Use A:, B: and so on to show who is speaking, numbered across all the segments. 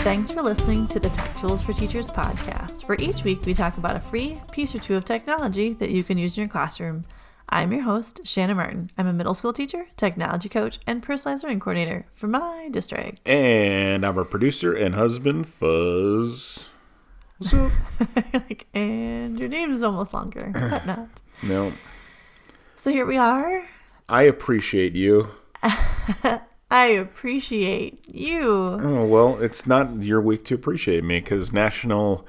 A: Thanks for listening to the Tech Tools for Teachers podcast, where each week we talk about a free piece or two of technology that you can use in your classroom. I'm your host, Shanna Martin. I'm a middle school teacher, technology coach, and personalized learning coordinator for my district.
B: And I'm a producer and husband, Fuzz. What's up?
A: And your name is almost longer, but not.
B: No.
A: So here we are.
B: I appreciate you.
A: I appreciate you.
B: Oh, well, it's not your week to appreciate me because National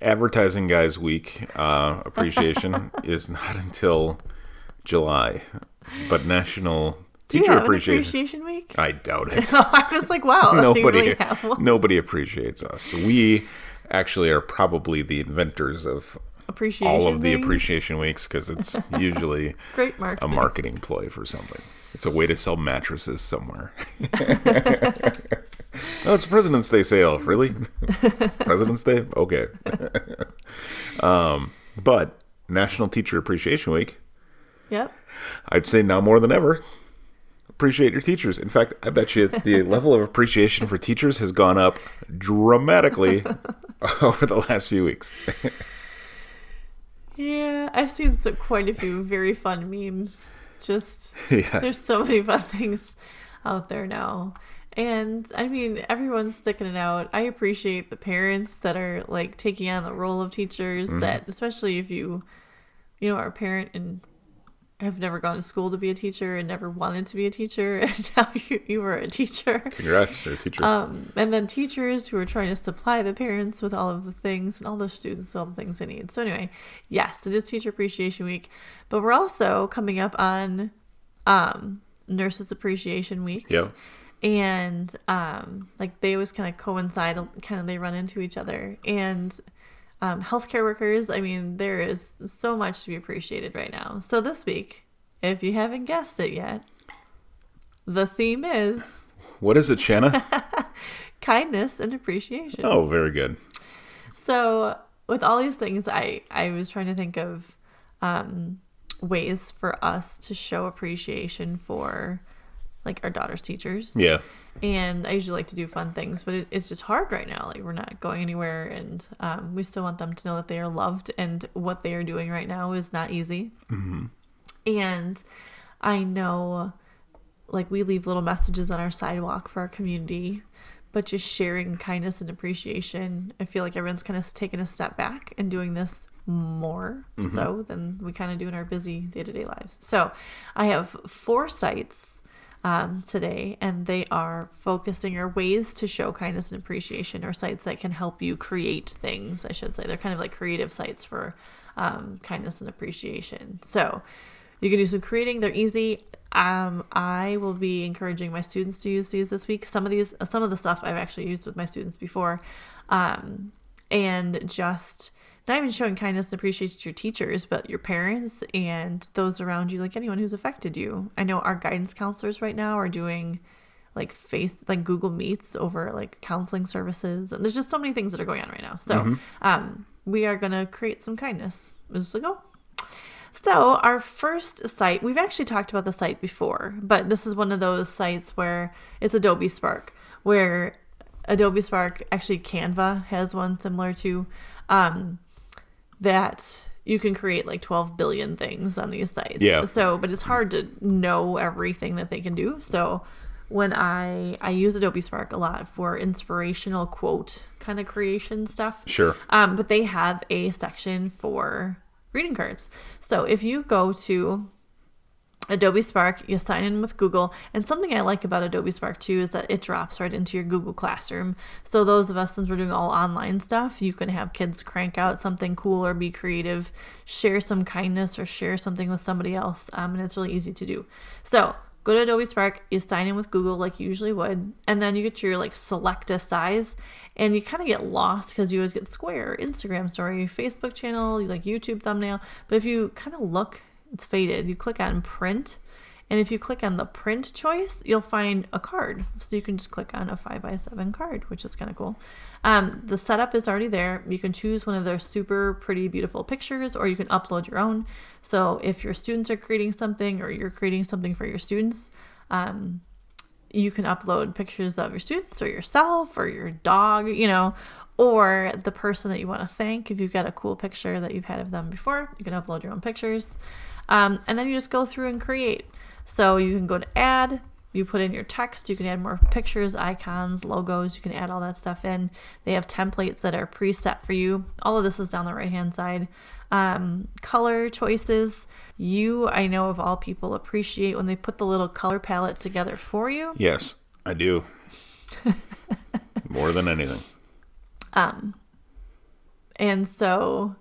B: Advertising Guys Week appreciation is not until July. But National Teacher
A: Appreciation Week?
B: I doubt it.
A: I was like, wow.
B: Nobody appreciates us. We actually are probably the inventors of all of the appreciation weeks because it's usually
A: Great
B: a marketing ploy for something. It's a way to sell mattresses somewhere. Oh, it's President's Day sale. Really? President's Day? Okay. But National Teacher Appreciation Week.
A: Yep.
B: I'd say now more than ever, appreciate your teachers. In fact, I bet you the level of appreciation for teachers has gone up dramatically over the last few weeks.
A: Yeah, I've seen quite a few very fun memes. Just,
B: yes.
A: There's so many fun things out there now. And I mean, everyone's sticking it out. I appreciate the parents that are like taking on the role of teachers, that especially if you are a parent and have never gone to school to be a teacher and never wanted to be a teacher, and now you were a teacher.
B: Congrats, you're a teacher.
A: And then teachers who are trying to supply the parents with all of the things and all the students with all the things they need. So anyway, yes, it is Teacher Appreciation Week, but we're also coming up on Nurses Appreciation Week.
B: Yeah.
A: And they always kind of coincide, they run into each other. And healthcare workers, I mean, there is so much to be appreciated right now. So this week, if you haven't guessed it yet, the theme is...
B: What is it, Shanna?
A: Kindness and appreciation.
B: Oh, very good.
A: So with all these things, I was trying to think of ways for us to show appreciation for our daughter's teachers.
B: Yeah.
A: And I usually like to do fun things, but it's just hard right now. We're not going anywhere, and we still want them to know that they are loved, and what they are doing right now is not easy.
B: Mm-hmm.
A: And I know, we leave little messages on our sidewalk for our community, but just sharing kindness and appreciation, I feel like everyone's kind of taken a step back and doing this more so than we kind of do in our busy day-to-day lives. So I have 4 sites today, and they are focusing or ways to show kindness and appreciation, or sites that can help you create things, I should say. They're kind of like creative sites for kindness and appreciation. So you can do some creating. They're easy. I will be encouraging my students to use these this week. Some of the stuff I've actually used with my students before, and just not even showing kindness and appreciation to your teachers, but your parents and those around you, anyone who's affected you. I know our guidance counselors right now are doing Google Meets over counseling services, and there's just so many things that are going on right now. So we are going to create some kindness as we go. So our first site, we've actually talked about the site before, but this is one of those sites where it's Adobe Spark, where Adobe Spark, actually Canva has one similar to, that you can create 12 billion things on these sites.
B: Yeah.
A: So, but it's hard to know everything that they can do. So when I use Adobe Spark a lot for inspirational quote kind of creation stuff.
B: Sure.
A: But they have a section for greeting cards. So if you go to Adobe Spark, you sign in with Google, and something I like about Adobe Spark too is that it drops right into your Google Classroom. So those of us, since we're doing all online stuff, you can have kids crank out something cool or be creative, share some kindness or share something with somebody else, and it's really easy to do. So go to Adobe Spark, you sign in with Google like you usually would, and then you get your select a size, and you kind of get lost because you always get square, Instagram story, Facebook channel, YouTube thumbnail. But if you kind of look, it's faded. You click on print, and if you click on the print choice, you'll find a card. So you can just click on a 5x7 card, which is kind of cool. The setup is already there. You can choose one of their super pretty, beautiful pictures, or you can upload your own. So if your students are creating something, or you're creating something for your students, you can upload pictures of your students or yourself or your dog, or the person that you want to thank. If you've got a cool picture that you've had of them before, you can upload your own pictures. And then you just go through and create. So you can go to add, you put in your text, you can add more pictures, icons, logos, you can add all that stuff in. They have templates that are preset for you. All of this is down the right-hand side. Color choices. I know of all people, appreciate when they put the little color palette together for you.
B: Yes, I do. More than anything.
A: And so,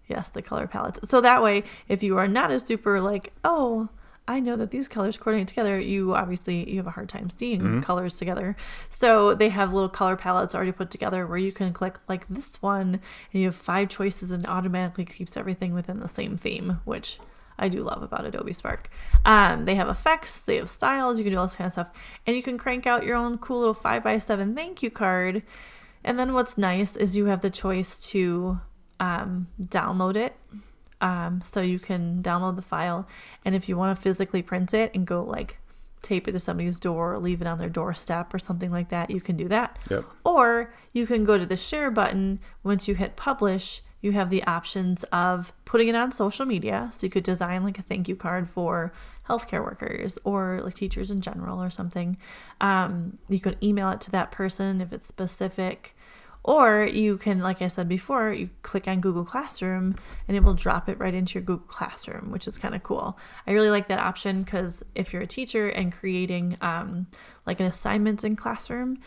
A: yes, the color palettes. So that way, if you are not a super like, oh, I know that these colors coordinate together, you have a hard time seeing colors together. So they have little color palettes already put together where you can click like this one and you have 5 choices and automatically keeps everything within the same theme, which I do love about Adobe Spark. They have effects, they have styles, you can do all this kind of stuff. And you can crank out your own cool little 5x7 thank you card. And then what's nice is you have the choice to download it. So you can download the file, and if you want to physically print it and go like tape it to somebody's door or leave it on their doorstep or something like that, you can do that.
B: Yep.
A: Or you can go to the share button. Once you hit publish, you have the options of putting it on social media. So you could design like a thank you card for healthcare workers or like teachers in general or something. You can email it to that person if it's specific. Or you can, like I said before, you click on Google Classroom and it will drop it right into your Google Classroom, which is kind of cool. I really like that option because if you're a teacher and creating like an assignment in Classroom,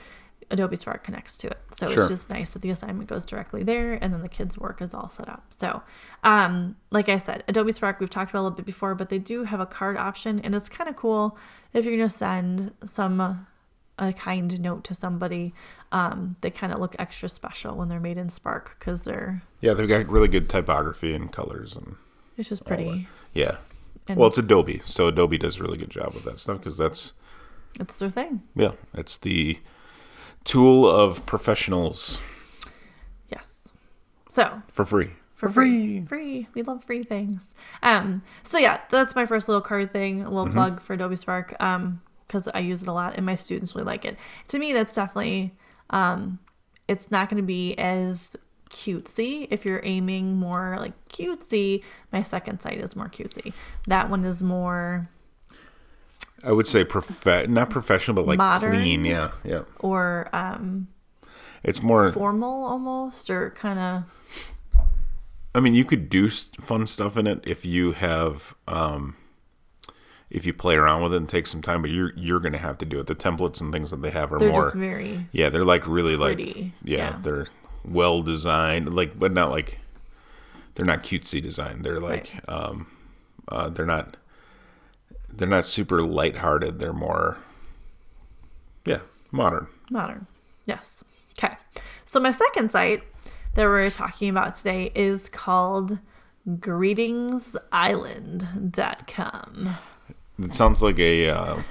A: Adobe Spark connects to it. So
B: Sure.
A: It's just nice that the assignment goes directly there and then the kids' work is all set up. So like I said, Adobe Spark, we've talked about a little bit before, but they do have a card option, and it's kind of cool if you're going to send a kind note to somebody. They kind of look extra special when they're made in Spark because
B: they've got really good typography and colors, and
A: it's just pretty.
B: Yeah.
A: And
B: Well, it's Adobe, so Adobe does a really good job with that stuff because
A: it's their thing.
B: Yeah, it's the tool of professionals.
A: Yes. So
B: For free.
A: For free. We love free things. So yeah, that's my first little card thing, a little plug for Adobe Spark. Because I use it a lot and my students really like it. To me, that's definitely, it's not going to be as cutesy. If you're aiming more like cutesy, my second site is more cutesy. That one is more,
B: I would say not professional, but like
A: modern,
B: clean. Yeah.
A: or
B: it's more
A: formal almost, or kind of.
B: I mean, you could do fun stuff in it if you have, if you play around with it and take some time, but you're going to have to do it. The templates and things that they have are
A: They're
B: more,
A: just very,
B: yeah, they're like really
A: pretty.
B: like, yeah, they're well designed, like, but not like, they're not cutesy designed. They're like, right. They're not super lighthearted. They're more, modern.
A: Modern. Yes. Okay. So my second site that we're talking about today is called greetingsisland.com.
B: It sounds like a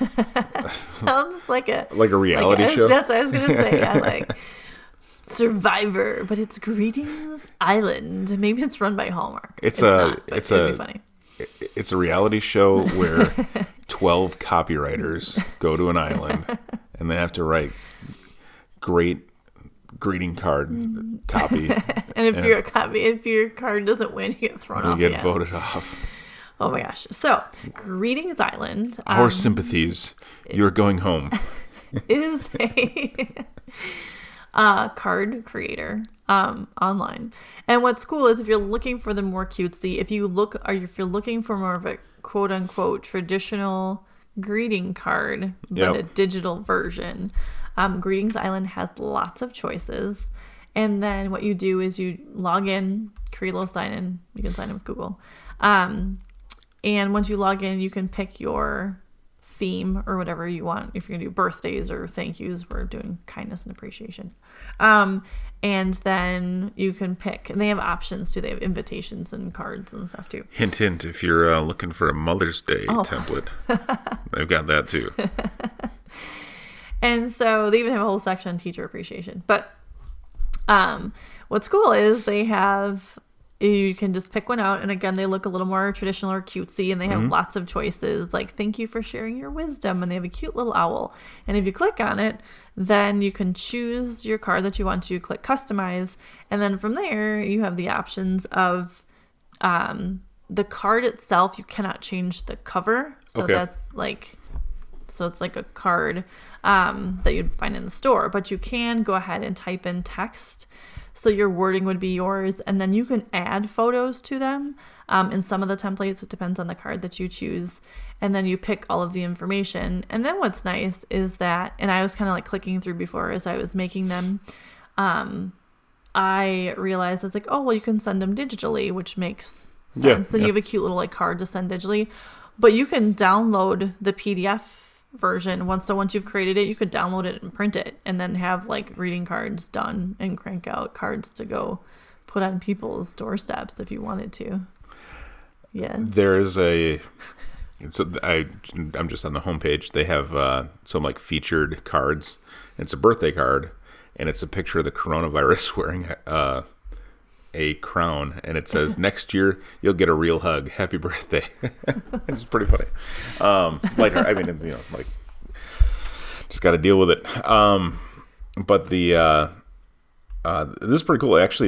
A: Sounds like a
B: reality show.
A: That's what I was gonna say. Yeah, like Survivor, but it's Greetings Island. Maybe it's run by Hallmark.
B: It'd be
A: funny.
B: It's a reality show where 12 copywriters go to an island and they have to write great greeting card copy.
A: And if your card doesn't win, you get thrown off.
B: You get voted off.
A: Oh my gosh. So, Greetings Island.
B: Our sympathies. You're going home.
A: Is a card creator online. And what's cool is if you're looking for the more cutesy, if you're looking for more of a quote unquote traditional greeting card, but a digital version, Greetings Island has lots of choices. And then what you do is you log in, create a little sign in. You can sign in with Google. And once you log in, you can pick your theme or whatever you want. If you're going to do birthdays or thank yous, we're doing kindness and appreciation. And then you can pick, and they have options too. They have invitations and cards and stuff too.
B: Hint, hint, if you're looking for a Mother's Day template, they've got that too.
A: And so they even have a whole section on teacher appreciation. But what's cool is they have you can just pick one out. And again, they look a little more traditional or cutesy, and they have lots of choices like, thank you for sharing your wisdom. And they have a cute little owl. And if you click on it, then you can choose your card that you want to, click customize. And then from there, you have the options of the card itself. You cannot change the cover. So that's like, so it's like a card that you'd find in the store. But you can go ahead and type in text. So your wording would be yours, and then you can add photos to them. In some of the templates, it depends on the card that you choose. And then you pick all of the information. And then what's nice is that, and I was kind of like clicking through before as I was making them, I realized it's like, oh, well, you can send them digitally, which makes sense. Then you have a cute little like card to send digitally. But you can download the PDF version once you've created it. You could download it and print it, and then have like greeting cards done and crank out cards to go put on people's doorsteps if you wanted to. Yes,
B: there's I'm just on the homepage. They have some like featured cards. It's a birthday card, and it's a picture of the coronavirus wearing a crown, and it says, next year you'll get a real hug, happy birthday. It's pretty funny. Lighthearted. I mean, it's, like, just got to deal with it. But the this is pretty cool actually.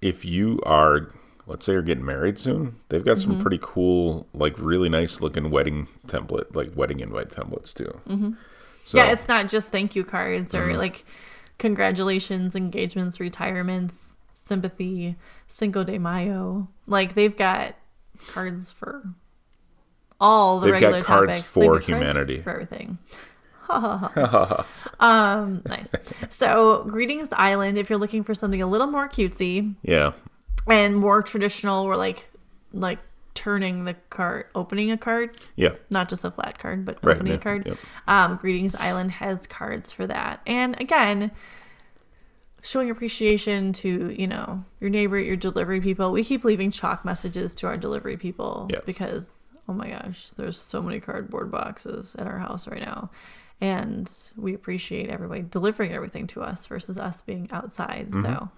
B: If you are, let's say you're getting married soon, they've got some pretty cool, like really nice looking wedding template, like wedding invite templates too. So,
A: yeah, it's not just thank you cards or like congratulations, engagements, retirements, sympathy, Cinco de Mayo. Like, they've got cards for all the regular topics.
B: They've got cards for humanity.
A: For everything. Nice. So, Greetings Island, if you're looking for something a little more cutesy.
B: Yeah.
A: And more traditional, or like turning the card, opening a card.
B: Yeah.
A: Not just a flat card, but opening a card. Yep. Greetings Island has cards for that. And again, showing appreciation to, your neighbor, your delivery people. We keep leaving chalk messages to our delivery people because, oh my gosh, there's so many cardboard boxes at our house right now. And we appreciate everybody delivering everything to us versus us being outside. So,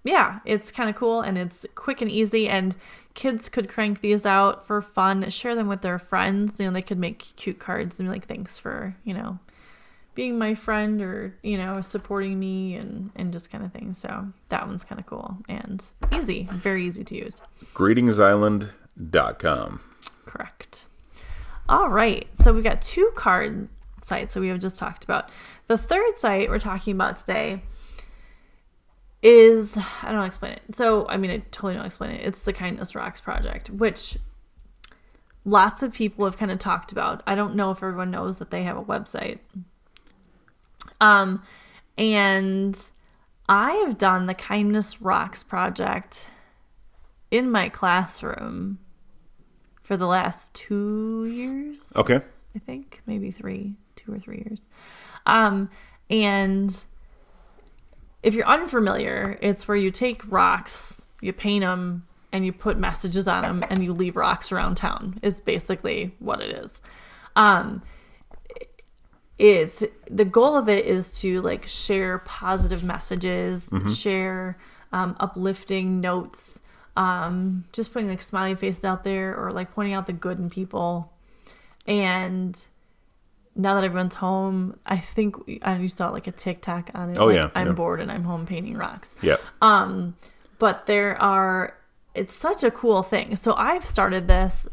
A: yeah, it's kind of cool, and it's quick and easy, and kids could crank these out for fun, share them with their friends. They could make cute cards and be like, thanks for, being my friend, or supporting me, and just kind of thing. So that one's kind of cool and easy, very easy to use.
B: greetingsisland.com.
A: Correct. All right, so we got 2 card sites that we have just talked about. The third site we're talking about today is, I don't explain it. So I totally don't explain it. It's the Kindness Rocks project, which lots of people have kind of talked about. I don't know if everyone knows that they have a website. And I have done the Kindness Rocks project in my classroom for the last 2 years.
B: Okay.
A: I think maybe 2 or 3 years. And if you're unfamiliar, it's where you take rocks, you paint them, and you put messages on them, and you leave rocks around town, is basically what it is. The goal of it is to like share positive messages, share uplifting notes, just putting like smiley faces out there, or like pointing out the good in people. And now that everyone's home, I think I saw like a TikTok on it.
B: Oh,
A: like,
B: yeah.
A: I'm bored and I'm home painting rocks.
B: Yeah.
A: But it's such a cool thing. So I've started this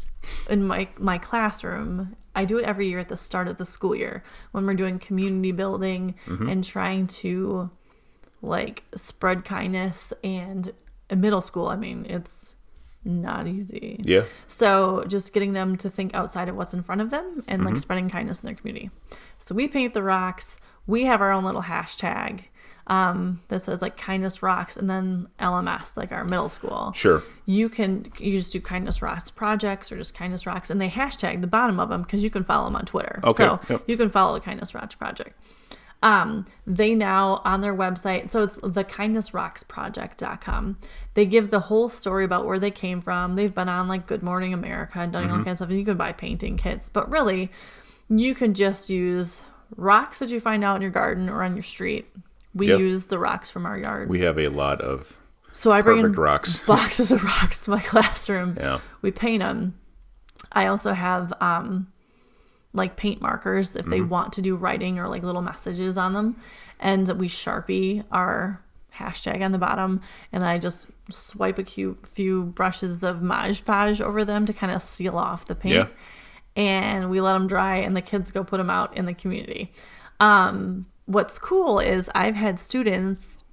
A: in my classroom. I do it every year at the start of the school year when we're doing community building and trying to like spread kindness. And in middle school, it's not easy.
B: Yeah. So
A: just getting them to think outside of what's in front of them and like spreading kindness in their community. So we paint the rocks. We have our own little hashtag that says like Kindness Rocks, and then LMS, like our middle school.
B: Sure. You
A: just do Kindness Rocks projects or just Kindness Rocks, and they hashtag the bottom of them because you can follow them on Twitter.
B: Okay.
A: So you can follow the Kindness Rocks project. They now on their website, so it's thekindnessrocksproject.com. They give the whole story about where they came from. They've been on like Good Morning America and done all kinds of stuff. And you can buy painting kits, but really you can just use rocks that you find out in your garden or on your street. We use the rocks from our yard.
B: We have a lot of
A: So I bring in
B: Perfect rocks.
A: boxes of rocks to my classroom.
B: Yeah.
A: We paint them. I also have like paint markers if they want to do writing or like little messages on them. And we Sharpie our hashtag on the bottom. And I just swipe a few brushes of Mod Podge over them to kind of seal off the paint.
B: Yeah.
A: And we let them dry and the kids go put them out in the community. What's cool is I've had students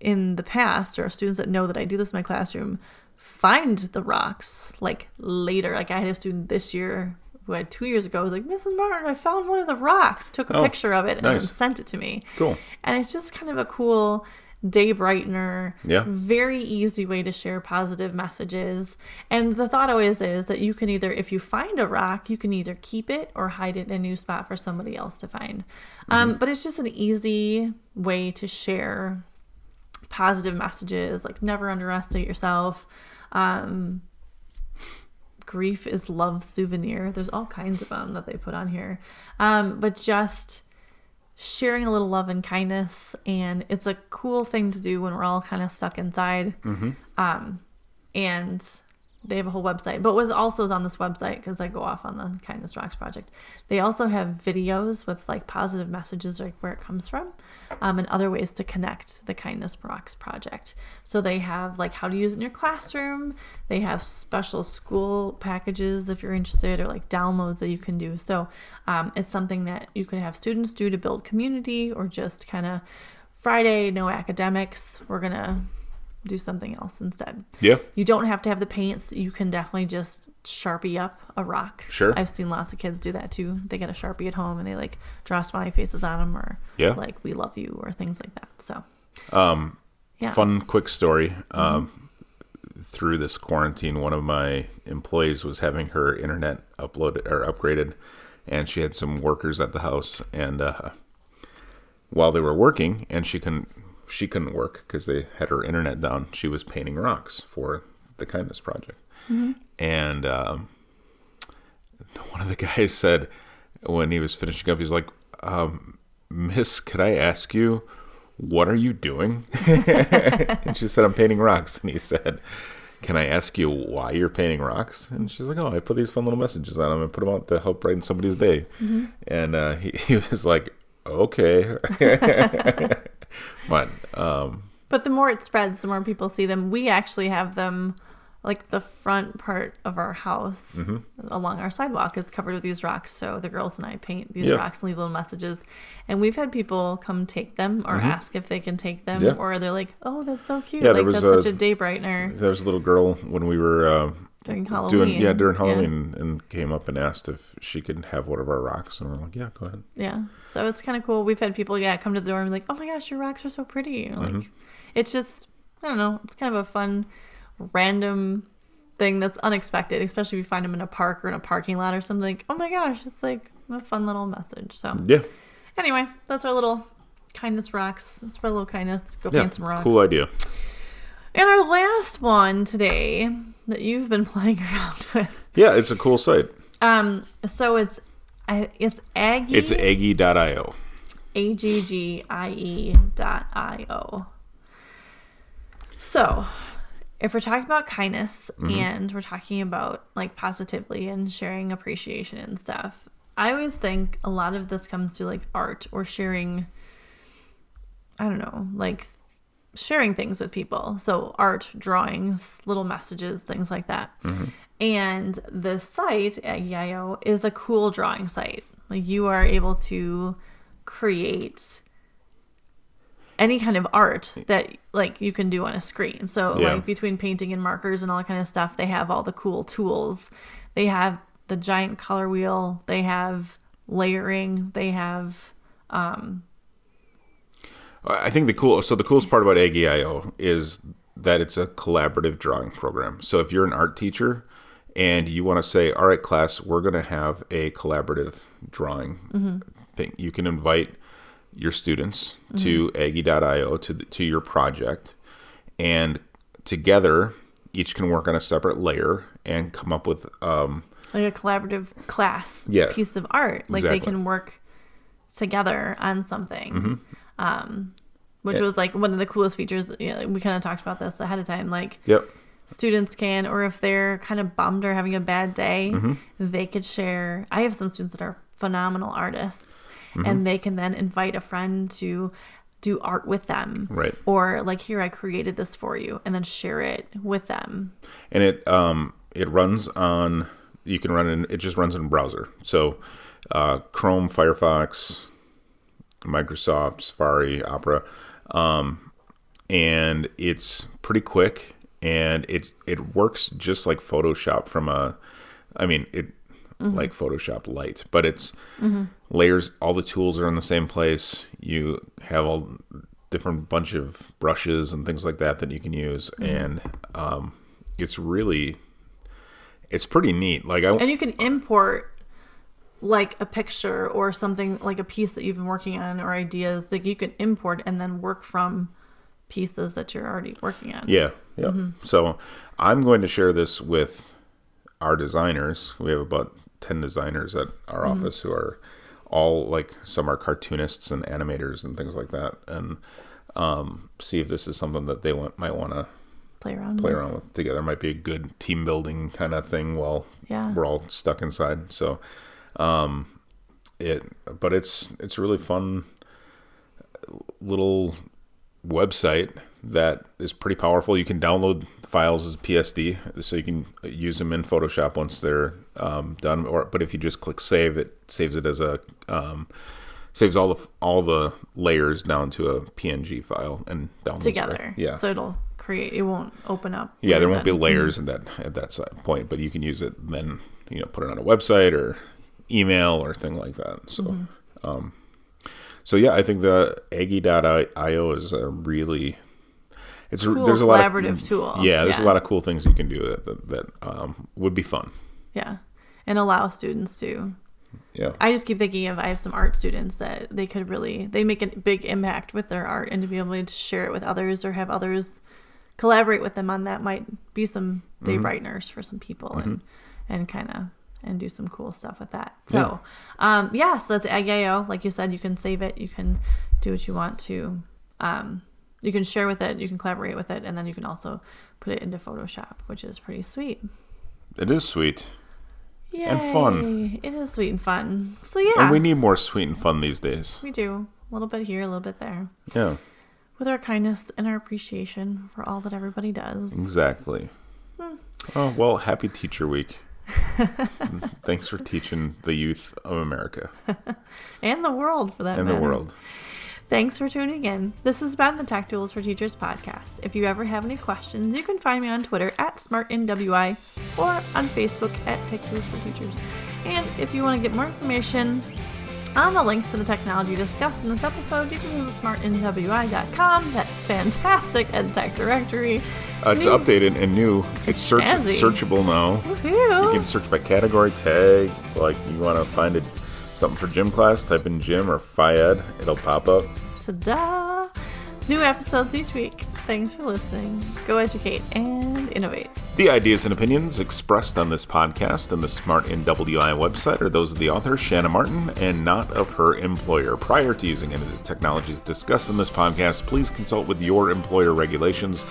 A: in the past, or students that know that I do this in my classroom, find the rocks like later. Like I had a student this year who had 2 years ago was like, Mrs. Martin, I found one of the rocks, took a picture of it and then sent it to me.
B: Cool.
A: And it's just kind of a cool day brightener.
B: Yeah.
A: Very easy way to share positive messages. And the thought always is that you can either, if you find a rock, you can either keep it or hide it in a new spot for somebody else to find. But it's just an easy way to share positive messages, like never underestimate yourself. Grief is love souvenir. There's all kinds of them that they put on here. But just sharing a little love and kindness, and it's a cool thing to do when we're all kind of stuck inside. And they have a whole website. But what also is on this website, because I go off on the Kindness Rocks project, they also have videos with like positive messages, like where it comes from, and other ways to connect the Kindness Rocks project. So they have like how to use it in your classroom. They have special school packages if you're interested, or like downloads that you can do. So it's something that you could have students do to build community, or just kind of Friday, no academics. We're going to do something else instead.
B: Yeah.
A: You don't have to have the paints. You can definitely just Sharpie up a rock.
B: Sure.
A: I've seen lots of kids do that too. They get a Sharpie at home and they like draw smiley faces on them, or like we love you, or things like that. So
B: fun quick story. Through this quarantine, one of my employees was having her internet uploaded or upgraded, and she had some workers at the house, and while they were working, and she couldn't work because they had her internet down, she was painting rocks for the Kindness Project. And one of the guys said, when he was finishing up, he's like, Miss, could I ask you, what are you doing? And she said, I'm painting rocks. And he said, can I ask you why you're painting rocks? And she's like, oh, I put these fun little messages on them and put them out to help brighten somebody's day. And he was like, okay. But
A: the more it spreads, the more people see them. We actually have them, like the front part of our house along our sidewalk is covered with these rocks. So the girls and I paint these rocks and leave little messages. And we've had people come take them, or ask if they can take them, or they're like, oh, that's so cute. Like that's such a day brightener.
B: There was a little girl when we were
A: during Halloween.
B: During Halloween, and came up and asked if she could have one of our rocks, and we're like, yeah, go ahead.
A: Yeah, so it's kind of cool. We've had people come to the door and be like, oh my gosh, your rocks are so pretty. Like, it's just, I don't know, it's kind of a fun, random thing that's unexpected, especially if you find them in a park or in a parking lot or something. Oh my gosh, it's like a fun little message. So anyway, that's our little Kindness Rocks. Spread a little kindness. Go paint some rocks.
B: Cool idea.
A: And our last one today that you've been playing around with.
B: Yeah, it's a cool site.
A: So it's Aggie.
B: It's aggie.io.
A: aggie.io. So, if we're talking about kindness and we're talking about like positively and sharing appreciation and stuff, I always think a lot of this comes to like art or sharing, I don't know, like sharing things with people. So art, drawings, little messages, things like that. And the site, Aggie.io, is a cool drawing site. Like you are able to create any kind of art that like you can do on a screen. So like between painting and markers and all that kind of stuff, they have all the cool tools. They have the giant color wheel. They have layering. They have
B: I think the coolest part about Aggie.io is that it's a collaborative drawing program. So if you're an art teacher and you want to say, all right, class, we're going to have a collaborative drawing thing, you can invite your students to Aggie.io to your project, and together each can work on a separate layer and come up with
A: like a collaborative class piece of art. Like they can work together on something. which was like one of the coolest features. You know, we kind of talked about this ahead of time. Like,
B: Yep.
A: students can, or if they're kind of bummed or having a bad day, they could share. I have some students that are phenomenal artists, and they can then invite a friend to do art with them.
B: Right.
A: Or like, here, I created this for you, and then share it with them.
B: And it runs on, you can run it just runs in browser. So Chrome, Firefox, Microsoft, Safari, Opera, and it's pretty quick, and it works just like Photoshop like Photoshop Lite, but it's layers. All the tools are in the same place. You have all different bunch of brushes and things like that you can use, and it's pretty neat. Like
A: and you can import like a picture or something, like a piece that you've been working on, or ideas that you can import and then work from pieces that you're already working on.
B: Yeah. So I'm going to share this with our designers. We have about 10 designers at our office who are all, like, some are cartoonists and animators and things like that, and see if this is something that they might want to
A: play around
B: with together. Might be a good team building kind of thing while we're all stuck inside. So but it's a really fun little website that is pretty powerful. You can download files as PSD, so you can use them in Photoshop once they're done. But if you just click save, it saves it as a saves all the layers down to a PNG file and downloads
A: together.
B: Yeah.
A: So it'll create. It won't open up.
B: Yeah, there won't be layers at that point, but you can use it then. Put it on a website or email or thing like that. So. So yeah, I think the Aggie.io is a really
A: cool,
B: there's a
A: collaborative tool.
B: Yeah, there's a lot of cool things you can do that would be fun.
A: Yeah, and allow students to.
B: Yeah.
A: I just keep thinking I have some art students that they make a big impact with their art, and to be able to share it with others or have others collaborate with them on that might be some day brighteners for some people and kind of. And do some cool stuff with that. So, so that's Aggie.io. Like you said, you can save it. You can do what you want to. You can share with it. You can collaborate with it. And then you can also put it into Photoshop, which is pretty sweet.
B: It is sweet.
A: Yay.
B: And fun.
A: It is sweet and fun. So, yeah.
B: And we need more sweet and fun these days.
A: We do. A little bit here, a little bit there.
B: Yeah.
A: With our kindness and our appreciation for all that everybody does.
B: Exactly. Oh, well, happy Teacher Week. Thanks for teaching the youth of America.
A: And the world, for that matter.
B: And the world.
A: Thanks for tuning in. This has been the Tech Tools for Teachers podcast. If you ever have any questions, you can find me on Twitter at SmartNWI or on Facebook at Tech Tools for Teachers. And if you want to get more information on the links to the technology discussed in this episode, you can go to smartnwi.com, that fantastic EdTech Directory.
B: It's updated and new. It's searchable now.
A: Woohoo.
B: You can search by category, tag. Like, you want to find something for gym class, type in gym or Phi-Ed. It'll pop up.
A: Ta-da! New episodes each week. Thanks for listening. Go educate and innovate.
B: The ideas and opinions expressed on this podcast and the Smart NWI website are those of the author, Shanna Martin, and not of her employer. Prior to using any of the technologies discussed in this podcast, please consult with your employer regulations.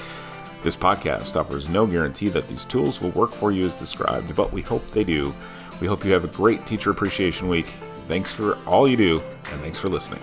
B: This podcast offers no guarantee that these tools will work for you as described, but we hope they do. We hope you have a great Teacher Appreciation Week. Thanks for all you do, and thanks for listening.